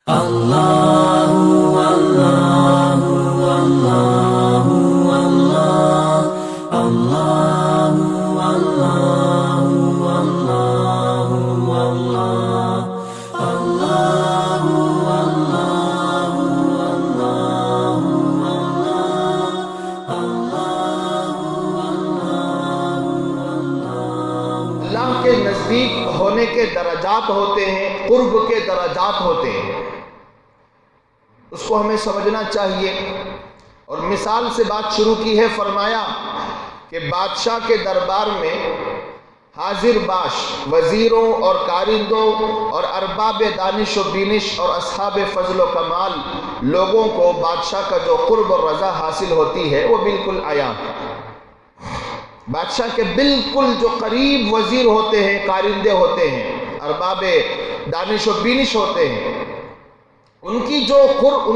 اللہ کے نزدیک ہونے کے درجات ہوتے ہیں، قرب کے درجات ہوتے ہیں، اس کو ہمیں سمجھنا چاہیے۔ اور مثال سے بات شروع کی ہے، فرمایا کہ بادشاہ کے دربار میں حاضر باش وزیروں اور کارندوں اور ارباب دانش و بینش اور اصحاب فضل و کمال لوگوں کو بادشاہ کا جو قرب اور رضا حاصل ہوتی ہے وہ بالکل عیاں ہے۔ بادشاہ کے بالکل جو قریب وزیر ہوتے ہیں، کارندے ہوتے ہیں، ارباب دانش و بینش ہوتے ہیں، ان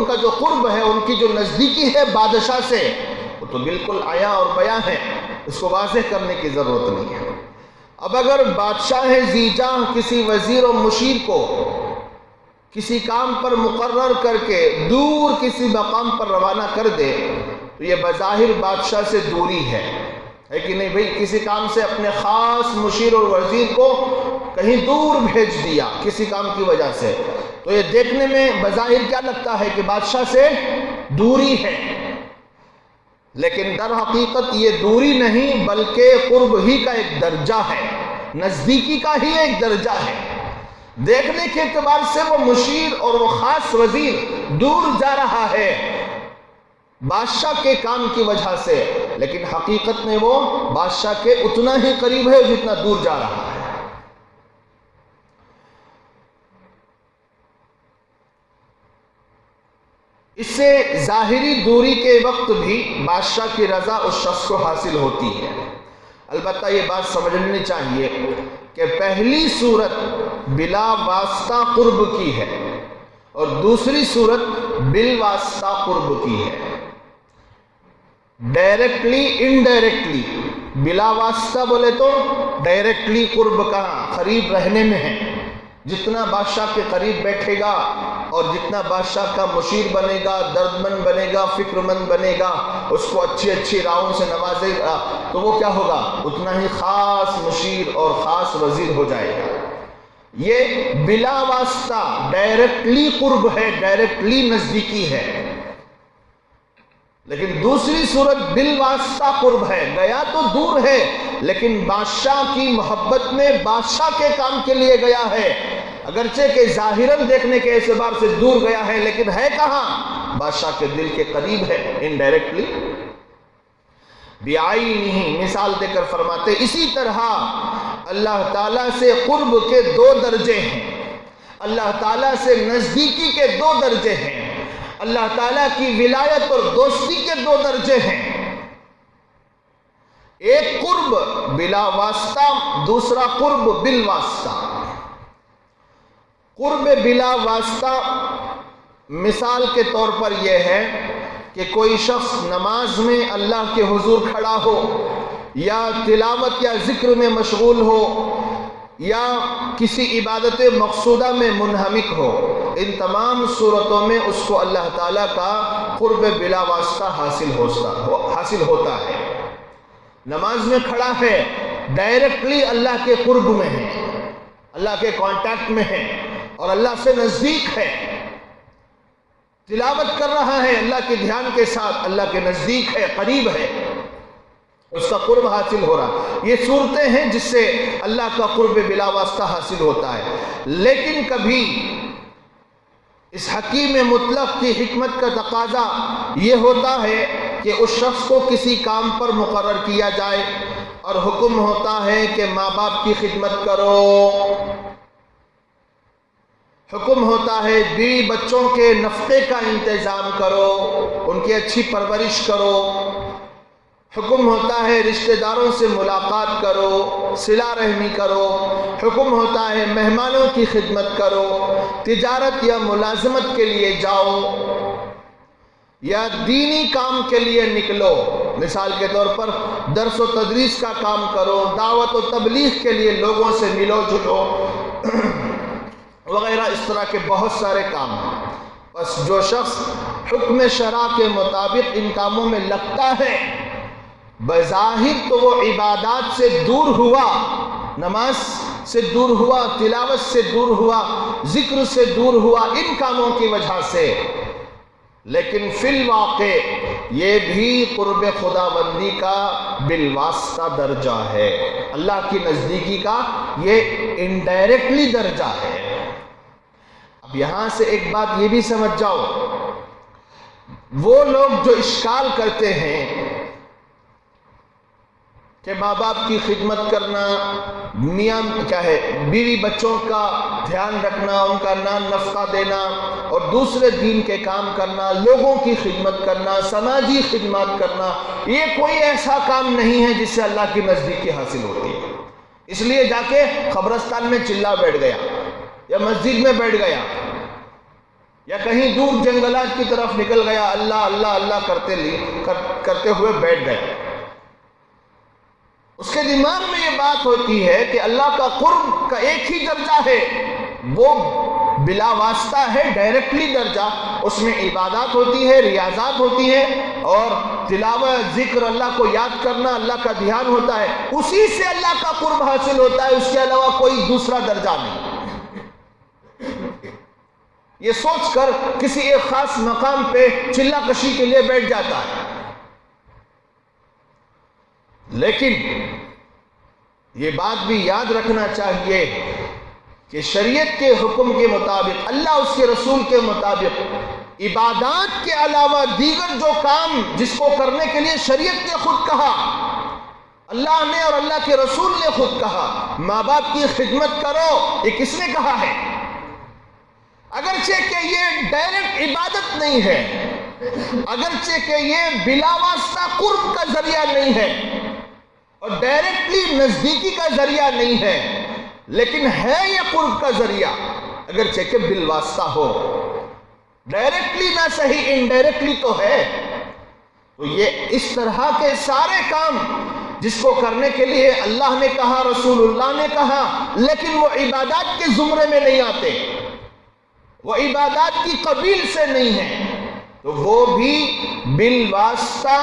کا جو قرب ہے، ان کی جو نزدیکی ہے بادشاہ سے، وہ تو بالکل عیاں اور بیاں ہے، اس کو واضح کرنے کی ضرورت نہیں ہے۔ اب اگر بادشاہ ذی جاہ کسی وزیر و مشیر کو کسی کام پر مقرر کر کے دور کسی مقام پر روانہ کر دے تو یہ بظاہر بادشاہ سے دوری ہے کہ نہیں بھئی؟ کسی کام سے اپنے خاص مشیر اور وزیر کو کہیں دور بھیج دیا کسی کام کی وجہ سے، تو یہ دیکھنے میں بظاہر کیا لگتا ہے کہ بادشاہ سے دوری ہے، لیکن در حقیقت یہ دوری نہیں بلکہ قرب ہی کا ایک درجہ ہے، نزدیکی کا ہی ایک درجہ ہے۔ دیکھنے کے اعتبار سے وہ مشیر اور وہ خاص وزیر دور جا رہا ہے بادشاہ کے کام کی وجہ سے، لیکن حقیقت میں وہ بادشاہ کے اتنا ہی قریب ہے جتنا دور جا رہا ہے۔ اس سے ظاہری دوری کے وقت بھی بادشاہ کی رضا اس شخص کو حاصل ہوتی ہے۔ البتہ یہ بات سمجھنی چاہیے کہ پہلی صورت بلا واسطہ قرب کی ہے اور دوسری صورت بالواسطہ قرب کی ہے۔ ڈائریکٹلی انڈائریکٹلی، بلا واسطہ بولے تو ڈائریکٹلی قرب کہاں؟ قریب رہنے میں ہے۔ جتنا بادشاہ کے قریب بیٹھے گا اور جتنا بادشاہ کا مشیر بنے گا، دردمند بنے گا، فکر مند بنے گا، اس کو اچھی راہوں سے نوازے گا، تو وہ کیا ہوگا؟ اتنا ہی خاص مشیر اور خاص وزیر ہو جائے گا۔ یہ بلا واسطہ ڈائریکٹلی قرب ہے، ڈائریکٹلی نزدیکی ہے۔ لیکن دوسری صورت بالواسطہ قرب ہے، گیا تو دور ہے لیکن بادشاہ کی محبت میں بادشاہ کے کام کے لیے گیا ہے، اگرچہ کہ ظاہراً دیکھنے کے اعتبار سے دور گیا ہے لیکن ہے کہاں؟ بادشاہ کے دل کے قریب ہے، انڈائریکٹلی۔ بعینہ، مثال دے کر فرماتے اسی طرح اللہ تعالیٰ سے قرب کے دو درجے ہیں، اللہ تعالیٰ سے نزدیکی کے دو درجے ہیں، اللہ تعالیٰ کی ولایت اور دوستی کے دو درجے ہیں۔ ایک قرب بلا واسطہ، دوسرا قرب بالواسطہ۔ قرب بلا واسطہ مثال کے طور پر یہ ہے کہ کوئی شخص نماز میں اللہ کے حضور کھڑا ہو یا تلاوت یا ذکر میں مشغول ہو یا کسی عبادت مقصودہ میں منہمک ہو، ان تمام صورتوں میں اس کو اللہ تعالیٰ کا قرب بلا واسطہ حاصل ہوتا ہے۔ نماز میں کھڑا ہے، ڈائریکٹلی اللہ کے قرب میں ہے، اللہ کے کانٹیکٹ میں ہے اور اللہ سے نزدیک ہے۔ تلاوت کر رہا ہے اللہ کے دھیان کے ساتھ، اللہ کے نزدیک ہے، قریب ہے، اس کا قرب حاصل ہو رہا۔ یہ صورتیں ہیں جس سے اللہ کا قرب بلا واسطہ حاصل ہوتا ہے۔ لیکن کبھی اس حکیم مطلق کی حکمت کا تقاضا یہ ہوتا ہے کہ اس شخص کو کسی کام پر مقرر کیا جائے اور حکم ہوتا ہے کہ ماں باپ کی خدمت کرو، حکم ہوتا ہے بیوی بچوں کے نفقے کا انتظام کرو، ان کی اچھی پرورش کرو، حکم ہوتا ہے رشتہ داروں سے ملاقات کرو، صلہ رحمی کرو، حکم ہوتا ہے مہمانوں کی خدمت کرو، تجارت یا ملازمت کے لیے جاؤ یا دینی کام کے لیے نکلو، مثال کے طور پر درس و تدریس کا کام کرو، دعوت و تبلیغ کے لیے لوگوں سے ملو جلو، وغیرہ اس طرح کے بہت سارے کام ہیں۔ بس جو شخص حکم شرع کے مطابق ان کاموں میں لگتا ہے، بظاہر تو وہ عبادات سے دور ہوا، نماز سے دور ہوا، تلاوت سے دور ہوا، ذکر سے دور ہوا ان کاموں کی وجہ سے، لیکن فی الواقع یہ بھی قرب خداوندی کا بالواسطہ درجہ ہے، اللہ کی نزدیکی کا یہ انڈائریکٹلی درجہ ہے۔ اب یہاں سے ایک بات یہ بھی سمجھ جاؤ، وہ لوگ جو اشکال کرتے ہیں کہ ماں باپ کی خدمت کرنا، میاں کیا ہے بیوی بچوں کا دھیان رکھنا، ان کا نان نفقہ دینا اور دوسرے دین کے کام کرنا، لوگوں کی خدمت کرنا، سماجی خدمات کرنا، یہ کوئی ایسا کام نہیں ہے جس سے اللہ کی نزدیکی حاصل ہوتی ہے۔ اس لیے جا کے قبرستان میں چلا بیٹھ گیا یا مسجد میں بیٹھ گیا یا کہیں دور جنگلات کی طرف نکل گیا، اللہ اللہ اللہ کرتے ہوئے بیٹھ گیا، اس کے دماغ میں یہ بات ہوتی ہے کہ اللہ کا قرب کا ایک ہی درجہ ہے، وہ بلا واسطہ ہے، ڈائریکٹلی درجہ، اس میں عبادات ہوتی ہے، ریاضات ہوتی ہے اور تلاوت، ذکر، اللہ کو یاد کرنا، اللہ کا دھیان ہوتا ہے، اسی سے اللہ کا قرب حاصل ہوتا ہے، اس کے علاوہ کوئی دوسرا درجہ نہیں۔ یہ سوچ کر کسی ایک خاص مقام پہ چلہ کشی کے لیے بیٹھ جاتا ہے، لیکن یہ بات بھی یاد رکھنا چاہیے کہ شریعت کے حکم کے مطابق، اللہ اس کے رسول کے مطابق، عبادات کے علاوہ دیگر جو کام جس کو کرنے کے لیے شریعت نے خود کہا، اللہ نے اور اللہ کے رسول نے خود کہا، ماں باپ کی خدمت کرو، یہ کس نے کہا ہے؟ اگرچہ کہ یہ ڈائریکٹ عبادت نہیں ہے، اگرچہ کہ یہ بلا واسطہ قرب کا ذریعہ نہیں ہے اور ڈائریکٹلی نزدیکی کا ذریعہ نہیں ہے، لیکن ہے یہ قرب کا ذریعہ، اگرچہ کہ بالواسطہ ہو، ڈائریکٹلی نہ صحیح انڈائریکٹلی تو ہے۔ تو یہ اس طرح کے سارے کام جس کو کرنے کے لیے اللہ نے کہا، رسول اللہ نے کہا، لیکن وہ عبادات کے زمرے میں نہیں آتے، وہ عبادات کی قبیل سے نہیں ہیں، تو وہ بھی بالواسطہ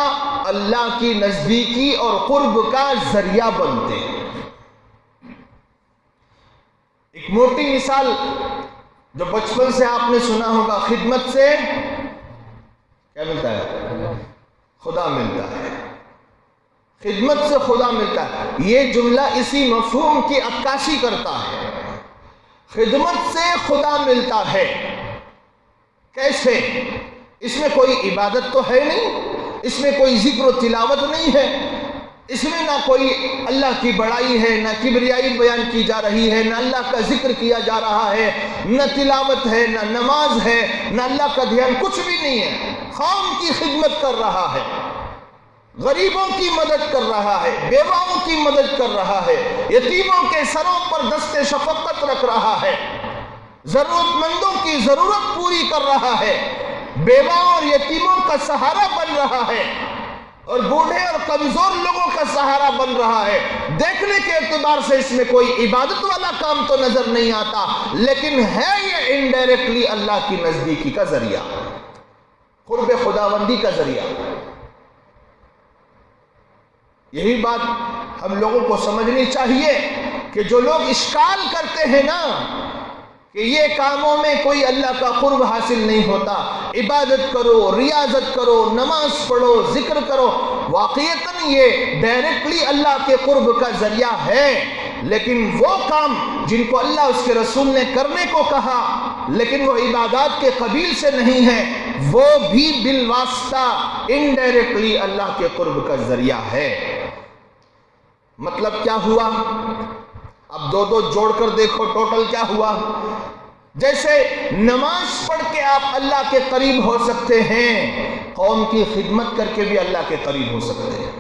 اللہ کی نزدیکی اور قرب کا ذریعہ بنتے ہیں۔ ایک موٹی مثال جو بچپن سے آپ نے سنا ہوگا، خدمت سے کیا ملتا ہے؟ خدا ملتا ہے، خدمت سے خدا ملتا ہے، یہ جملہ اسی مفہوم کی عکاسی کرتا ہے، خدمت سے خدا ملتا ہے۔ کیسے؟ اس میں کوئی عبادت تو ہے نہیں، اس میں کوئی ذکر و تلاوت نہیں ہے، اس میں نہ کوئی اللہ کی بڑائی ہے، نہ کبریائی بیان کی جا رہی ہے، نہ اللہ کا ذکر کیا جا رہا ہے، نہ تلاوت ہے، نہ نماز ہے، نہ اللہ کا دھیان، کچھ بھی نہیں ہے۔ قوم کی خدمت کر رہا ہے، غریبوں کی مدد کر رہا ہے، بیواؤں کی مدد کر رہا ہے، یتیموں کے سروں پر دست شفقت رکھ رہا ہے، ضرورت مندوں کی ضرورت پوری کر رہا ہے، بیواؤں اور یتیموں کا سہارا بن رہا ہے اور بوڑھے اور کمزور لوگوں کا سہارا بن رہا ہے۔ دیکھنے کے اعتبار سے اس میں کوئی عبادت والا کام تو نظر نہیں آتا، لیکن ہے یہ انڈائریکٹلی اللہ کی نزدیکی کا ذریعہ، قرب خداوندی کا ذریعہ۔ یہی بات ہم لوگوں کو سمجھنی چاہیے کہ جو لوگ اشکال کرتے ہیں نا کہ یہ کاموں میں کوئی اللہ کا قرب حاصل نہیں ہوتا، عبادت کرو، ریاضت کرو، نماز پڑھو، ذکر کرو، واقعتاً یہ ڈائریکٹلی اللہ کے قرب کا ذریعہ ہے، لیکن وہ کام جن کو اللہ اس کے رسول نے کرنے کو کہا لیکن وہ عبادات کے قبیل سے نہیں ہے، وہ بھی بالواسطہ انڈائریکٹلی اللہ کے قرب کا ذریعہ ہے۔ مطلب کیا ہوا؟ اب دو جوڑ کر دیکھو ٹوٹل کیا ہوا۔ جیسے نماز پڑھ کے آپ اللہ کے قریب ہو سکتے ہیں، قوم کی خدمت کر کے بھی اللہ کے قریب ہو سکتے ہیں،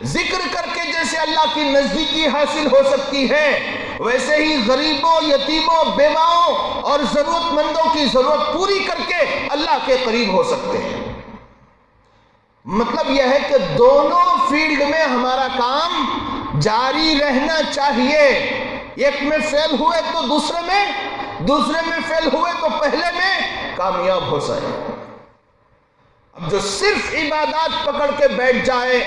ذکر کر کے جیسے اللہ کی نزدیکی حاصل ہو سکتی ہے، ویسے ہی غریبوں، یتیموں، بیواؤں اور ضرورت مندوں کی ضرورت پوری کر کے اللہ کے قریب ہو سکتے ہیں۔ مطلب یہ ہے کہ دونوں فیلڈ میں ہمارا کام جاری رہنا چاہیے، ایک میں فیل ہوئے تو دوسرے میں فیل ہوئے تو پہلے میں کامیاب ہو سکے۔ اب جو صرف عبادات پکڑ کے بیٹھ جائے،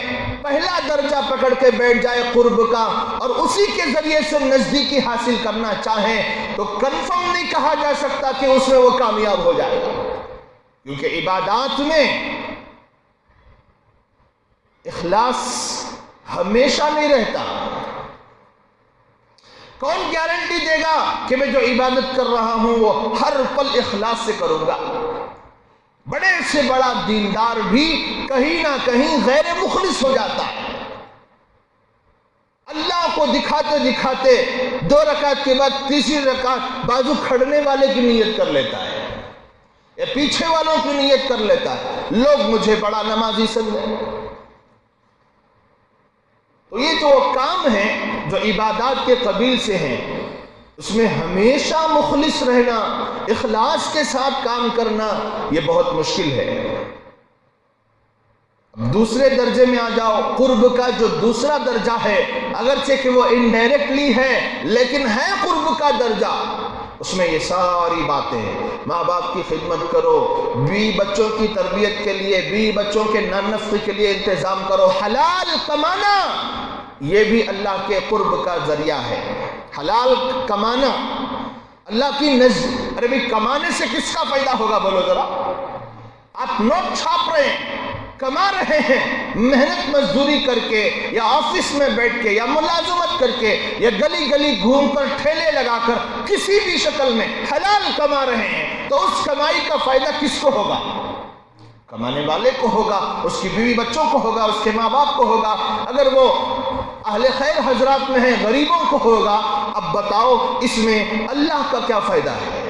پہلا درجہ پکڑ کے بیٹھ جائے قرب کا، اور اسی کے ذریعے سے نزدیکی حاصل کرنا چاہیں، تو کنفرم نہیں کہا جا سکتا کہ اس میں وہ کامیاب ہو جائے گا، کیونکہ عبادات میں اخلاص ہمیشہ نہیں رہتا۔ کون گارنٹی دے گا کہ میں جو عبادت کر رہا ہوں وہ ہر پل اخلاص سے کروں گا؟ بڑے سے بڑا دیندار بھی کہیں نہ کہیں غیر مخلص ہو جاتا ہے۔ اللہ کو دکھاتے دکھاتے 2 رکعت کے بعد تیسری رکعت بازو کھڑنے والے کی نیت کر لیتا ہے یا پیچھے والوں کی نیت کر لیتا ہے، لوگ مجھے بڑا نمازی سمجھیں۔ تو یہ جو کام ہیں جو عبادات کے قبیل سے ہیں، اس میں ہمیشہ مخلص رہنا، اخلاص کے ساتھ کام کرنا، یہ بہت مشکل ہے۔ اب دوسرے درجے میں آ جاؤ، قرب کا جو دوسرا درجہ ہے، اگرچہ کہ وہ انڈائریکٹلی ہے لیکن ہے قرب کا درجہ، اس میں یہ ساری باتیں ہیں۔ ماں باپ کی خدمت کرو، بیوی بچوں کی تربیت کے لیے، بیوی بچوں کے نان-نفقی کے لیے انتظام کرو، حلال کمانا یہ بھی اللہ کے قرب کا ذریعہ ہے۔ حلال کمانا اللہ کی نزد، ارے بھی کمانے سے کس کا فائدہ ہوگا بولو ذرا؟ آپ نوٹ چھاپ رہے ہیں، کما رہے ہیں، محنت مزدوری کر کے یا آفس میں بیٹھ کے یا ملازمت کر کے یا گلی گلی گھوم کر ٹھیلے لگا کر کسی بھی شکل میں حلال کما رہے ہیں، تو اس کمائی کا فائدہ کس کو ہوگا؟ کمانے والے کو ہوگا، اس کی بیوی بچوں کو ہوگا، اس کے ماں باپ کو ہوگا، اگر وہ اہل خیر حضرات میں ہیں غریبوں کو ہوگا۔ اب بتاؤ اس میں اللہ کا کیا فائدہ ہے؟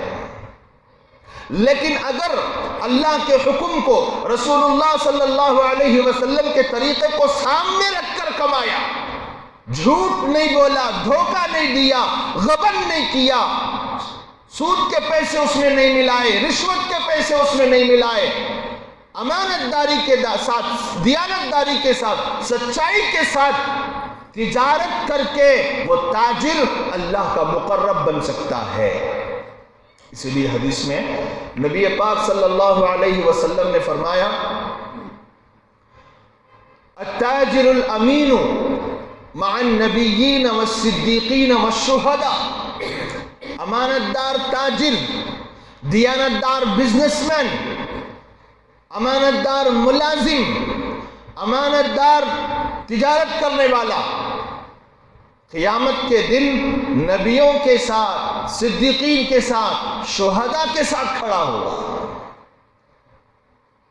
لیکن اگر اللہ کے حکم کو، رسول اللہ صلی اللہ علیہ وسلم کے طریقے کو سامنے رکھ کر کمایا، جھوٹ نہیں بولا، دھوکہ نہیں دیا، غبن نہیں کیا، سود کے پیسے اس میں نہیں ملائے، رشوت کے پیسے اس میں نہیں ملائے، امانت داری کے ساتھ، دیانت داری کے ساتھ، سچائی کے ساتھ تجارت کر کے وہ تاجر اللہ کا مقرب بن سکتا ہے۔ اسی لیے حدیث میں نبی پاک صلی اللہ علیہ وسلم نے فرمایا، التاجر الامین مع النبیین والصدیقین والشہداء، امانت دار تاجر، دیانت دار بزنس مین، امانت دار ملازم، امانت دار تجارت کرنے والا، قیامت کے دن نبیوں کے ساتھ، صدیقین کے ساتھ، شہداء کے ساتھ کھڑا ہوگا۔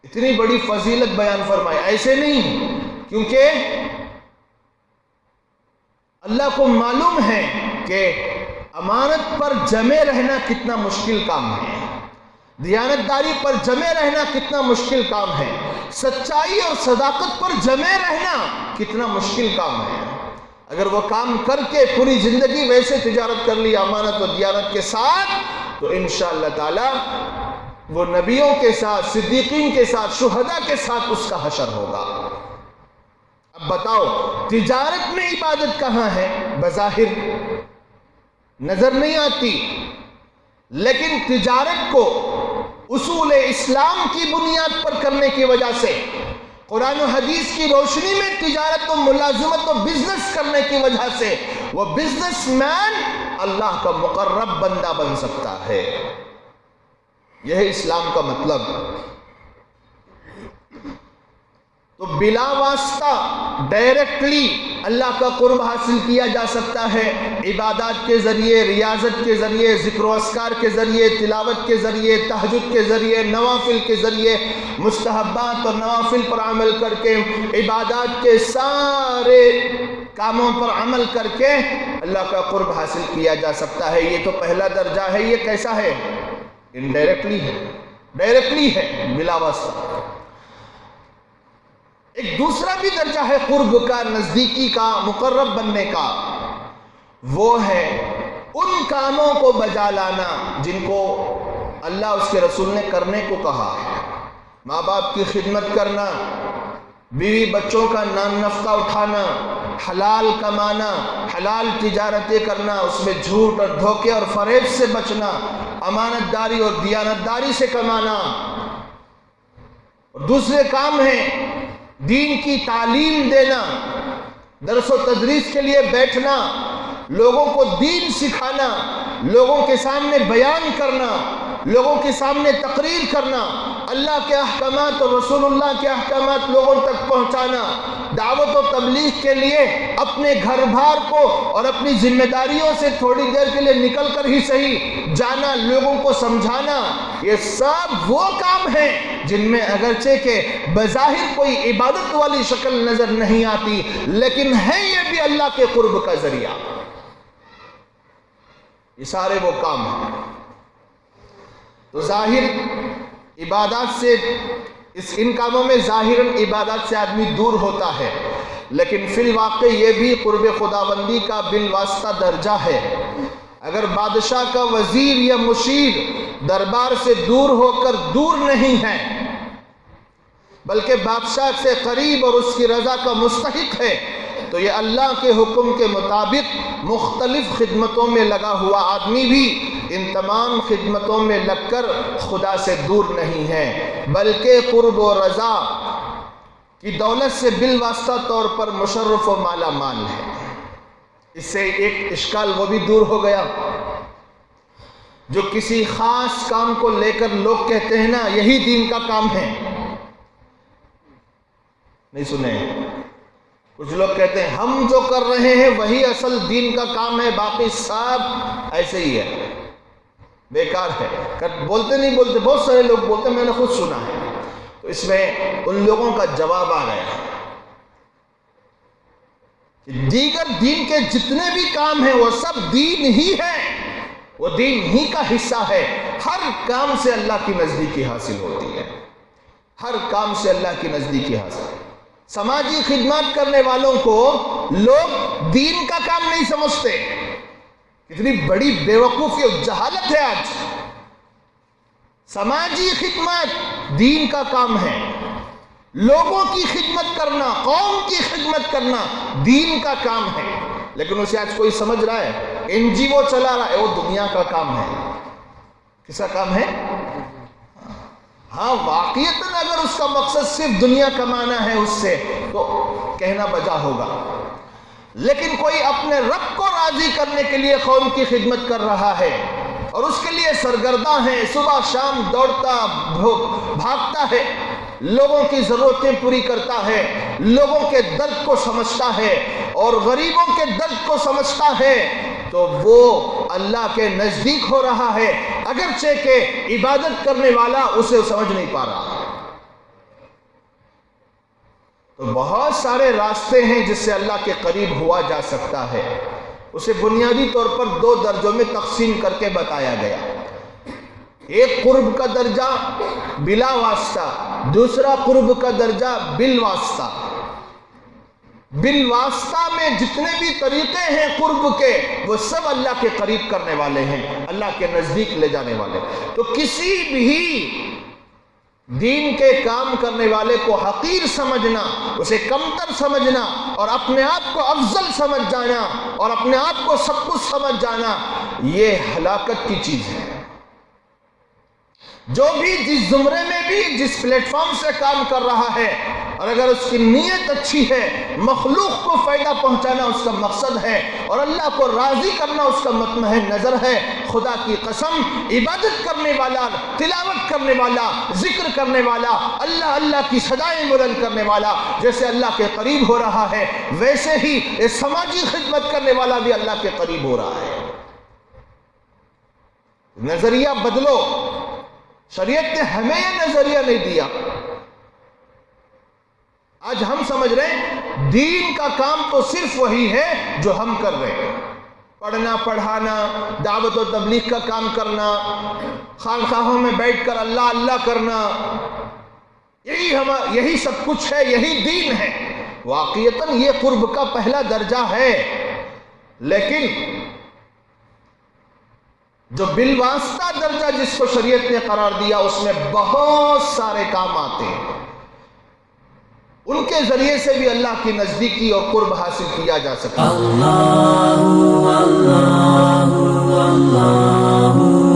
اتنی بڑی فضیلت بیان فرمائی، ایسے نہیں، کیونکہ اللہ کو معلوم ہے کہ امانت پر جمے رہنا کتنا مشکل کام ہے، دیانت داری پر جمے رہنا کتنا مشکل کام ہے، سچائی اور صداقت پر جمے رہنا کتنا مشکل کام ہے۔ اگر وہ کام کر کے پوری زندگی ویسے تجارت کر لی امانت و دیانت کے ساتھ، تو انشاءاللہ تعالی وہ نبیوں کے ساتھ، صدیقین کے ساتھ، شہداء کے ساتھ اس کا حشر ہوگا۔ اب بتاؤ تجارت میں عبادت کہاں ہے؟ بظاہر نظر نہیں آتی، لیکن تجارت کو اصول اسلام کی بنیاد پر کرنے کی وجہ سے، قرآن و حدیث کی روشنی میں تجارت و ملازمت و بزنس کرنے کی وجہ سے وہ بزنس مین اللہ کا مقرب بندہ بن سکتا ہے۔ یہ ہے اسلام کا مطلب۔ تو بلا واسطہ ڈائریکٹلی اللہ کا قرب حاصل کیا جا سکتا ہے، عبادات کے ذریعے، ریاضت کے ذریعے، ذکر و اذکار کے ذریعے، تلاوت کے ذریعے، تہجد کے ذریعے، نوافل کے ذریعے، مستحبات اور نوافل پر عمل کر کے، عبادات کے سارے کاموں پر عمل کر کے اللہ کا قرب حاصل کیا جا سکتا ہے۔ یہ تو پہلا درجہ ہے۔ یہ کیسا ہے؟ انڈائریکٹلی ہے، ڈائریکٹلی ہے، بلا واسطہ۔ ایک دوسرا بھی درجہ ہے قرب کا، نزدیکی کا، مقرب بننے کا، وہ ہے ان کاموں کو بجا لانا جن کو اللہ اس کے رسول نے کرنے کو کہا ہے۔ ماں باپ کی خدمت کرنا، بیوی بچوں کا نان نفقہ اٹھانا، حلال کمانا، حلال تجارتیں کرنا، اس میں جھوٹ اور دھوکے اور فریب سے بچنا، امانت داری اور دیانت داری سے کمانا. اور دوسرے کام ہیں دین کی تعلیم دینا، درس و تدریس کے لیے بیٹھنا، لوگوں کو دین سکھانا، لوگوں کے سامنے بیان کرنا، لوگوں کے سامنے تقریر کرنا، اللہ کے احکامات اور رسول اللہ کے احکامات لوگوں تک پہنچانا، دعوت و تبلیغ کے لیے اپنے گھر بار کو اور اپنی ذمہ داریوں سے تھوڑی دیر کے لیے نکل کر ہی صحیح جانا، لوگوں کو سمجھانا. یہ سب وہ کام ہیں جن میں اگرچہ کہ بظاہر کوئی عبادت والی شکل نظر نہیں آتی، لیکن ہے یہ بھی اللہ کے قرب کا ذریعہ. یہ سارے وہ کام ہیں. تو ظاہر عبادات سے ان کاموں میں ظاہراً عبادات سے آدمی دور ہوتا ہے، لیکن فی الواقع یہ بھی قرب خداوندی کا بالواسطہ درجہ ہے. اگر بادشاہ کا وزیر یا مشیر دربار سے دور ہو کر دور نہیں ہے، بلکہ بادشاہ سے قریب اور اس کی رضا کا مستحق ہے، تو یہ اللہ کے حکم کے مطابق مختلف خدمتوں میں لگا ہوا آدمی بھی ان تمام خدمتوں میں لگ کر خدا سے دور نہیں ہے، بلکہ قرب و رضا کی دولت سے بالواسطہ طور پر مشرف و مالا مال ہے. اس سے ایک اشکال وہ بھی دور ہو گیا. جو کسی خاص کام کو لے کر لوگ کہتے ہیں نا یہی دین کا کام ہے، نہیں سنے؟ کچھ لوگ کہتے ہیں ہم جو کر رہے ہیں وہی اصل دین کا کام ہے، باقی سب ایسے ہی ہے، بیکار ہے. بولتے نہیں بولتے، بہت سارے لوگ بولتے ہیں، میں نے خود سنا ہے. تو اس میں ان لوگوں کا جواب آ گیا کہ دیگر دین کے جتنے بھی کام ہیں وہ سب دین ہی ہے، وہ دین ہی کا حصہ ہے. ہر کام سے اللہ کی نزدیکی حاصل ہوتی ہے، ہر کام سے اللہ کی نزدیکی حاصل. سماجی خدمات کرنے والوں کو لوگ دین کا کام نہیں سمجھتے. کتنی بڑی بیوقوفی اور جہالت ہے آج. سماجی خدمت دین کا کام ہے، لوگوں کی خدمت کرنا، قوم کی خدمت کرنا دین کا کام ہے. لیکن اسے آج کوئی سمجھ رہا ہے این جی او چلا رہا ہے، وہ دنیا کا کام ہے. کس کا کام ہے؟ ہاں واقعیتاً اگر اس کا مقصد صرف دنیا کمانا ہے اس سے تو کہنا بجا ہوگا، لیکن کوئی اپنے رب کو راضی کرنے کے لیے قوم کی خدمت کر رہا ہے اور اس کے لیے سرگرداں ہے، صبح شام دوڑتا بھاگتا ہے، لوگوں کی ضرورتیں پوری کرتا ہے، لوگوں کے درد کو سمجھتا ہے اور غریبوں کے درد کو سمجھتا ہے، تو وہ اللہ کے نزدیک ہو رہا ہے، اگرچہ کہ عبادت کرنے والا اسے سمجھ نہیں پا رہا. تو بہت سارے راستے ہیں جس سے اللہ کے قریب ہوا جا سکتا ہے. اسے بنیادی طور پر 2 درجوں میں تقسیم کر کے بتایا گیا. ایک قرب کا درجہ بلا واسطہ، دوسرا قرب کا درجہ بالواسطہ. بالواسطہ میں جتنے بھی طریقے ہیں قرب کے وہ سب اللہ کے قریب کرنے والے ہیں، اللہ کے نزدیک لے جانے والے. تو کسی بھی دین کے کام کرنے والے کو حقیر سمجھنا، اسے کمتر سمجھنا اور اپنے آپ کو افضل سمجھ جانا اور اپنے آپ کو سب کچھ سمجھ جانا، یہ ہلاکت کی چیز ہے. جو بھی جس زمرے میں بھی جس پلیٹ فارم سے کام کر رہا ہے اور اگر اس کی نیت اچھی ہے، مخلوق کو فائدہ پہنچانا اس کا مقصد ہے اور اللہ کو راضی کرنا اس کا مطمع نظر ہے، خدا کی قسم عبادت کرنے والا، تلاوت کرنے والا، ذکر کرنے والا، اللہ اللہ کی صدائیں بلند کرنے والا جیسے اللہ کے قریب ہو رہا ہے، ویسے ہی یہ سماجی خدمت کرنے والا بھی اللہ کے قریب ہو رہا ہے. نظریہ بدلو. شریعت نے ہمیں یہ نظریہ نہیں دیا. آج ہم سمجھ رہے ہیں دین کا کام تو صرف وہی ہے جو ہم کر رہے ہیں، پڑھنا پڑھانا، دعوت و تبلیغ کا کام کرنا، خانقاہوں میں بیٹھ کر اللہ اللہ کرنا، یہی سب کچھ ہے، یہی دین ہے. واقعتاً یہ قرب کا پہلا درجہ ہے، لیکن جو بالواسطہ درجہ جس کو شریعت نے قرار دیا اس میں بہت سارے کام آتے ہیں. ان کے ذریعے سے بھی اللہ کی نزدیکی اور قرب حاصل کیا جا سکتا ہے۔ اللہ اللہ اللہ